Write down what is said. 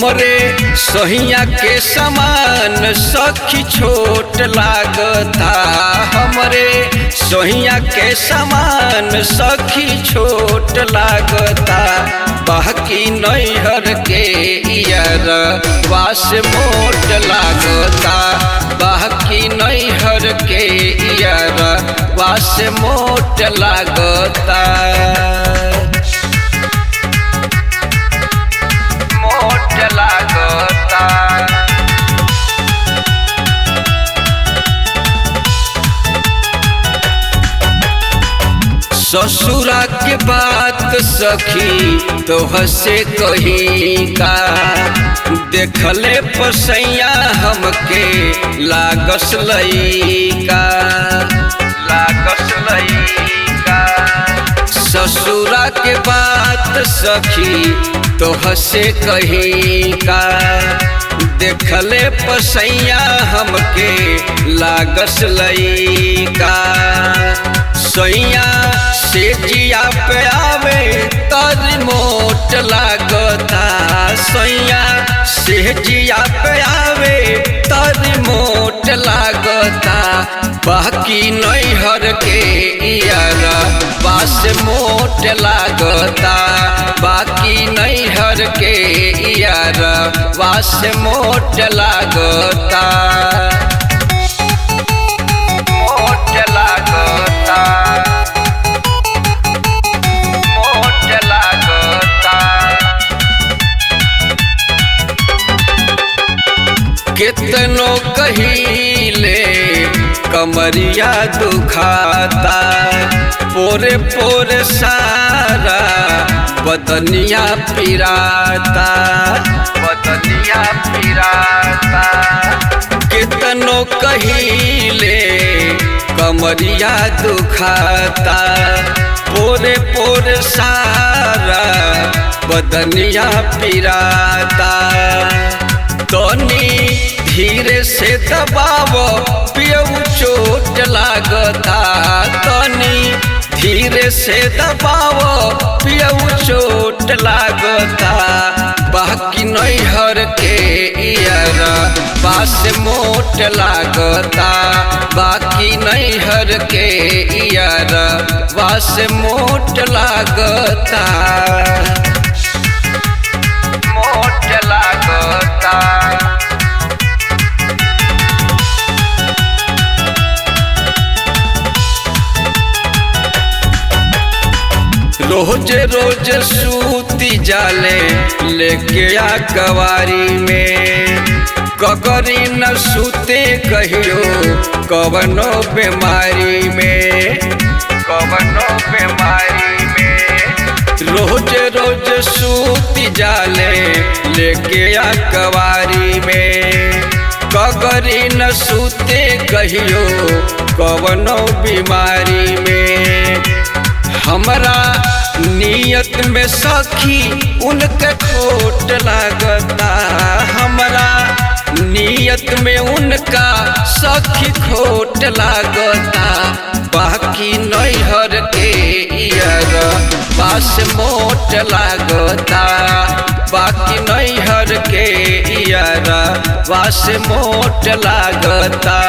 हमरे सहिया के समान सखी छोट लागता। हमरे सहिया के समान सखी छोट लागता। बाकी नैहर के यारवा से मोट लागता। बाकी नैहर के यारवा से मोट लागता। ससुरा के बात सखी तोह से कही का। देखले पसैया हमके लागस लइका। ससुरा के बात सखी तोह से कही का। देखले पसैया हमके लागस लइका। सैया से जिया पे आवे तर मोट लागता। सैया से जिया पे आवे तर मोट लागता। बाकी नैहर के यारवा से मोट लागता। बाकी नैहर के यारवा से मोट लागता। कितनो कहिले कमरिया दुखाता। पोरे पोरे सारा बदनिया पिराता। कितनो कहिले कमरिया दुखाता। पोरे पोरे सारा बदनिया पिराता। तनी धीरे से दबावो पियऊ चोट लागता। तनी धीरे से दबावो पियऊ चोट लागता। बाकी नैहर के यारवा से मोट लागता। बाकी नैहर के यारवा से मोट लागता। रोज रोज सूती जाले लेके आ कवारी में। कगरी न सूते कहियो कवनो बीमारी में। रोज रोज सूती जाले लेके आ कवारी में। कगरी न सूते कहियो कवनो बीमारी में। हमरा नियत में सखी उनके खोट लागता। हमरा नियत में उनका सखी खोट लागता। बाकी नैहर के यारवा से मोट लागता। बाकी नैहर के यारवा से मोट लागता।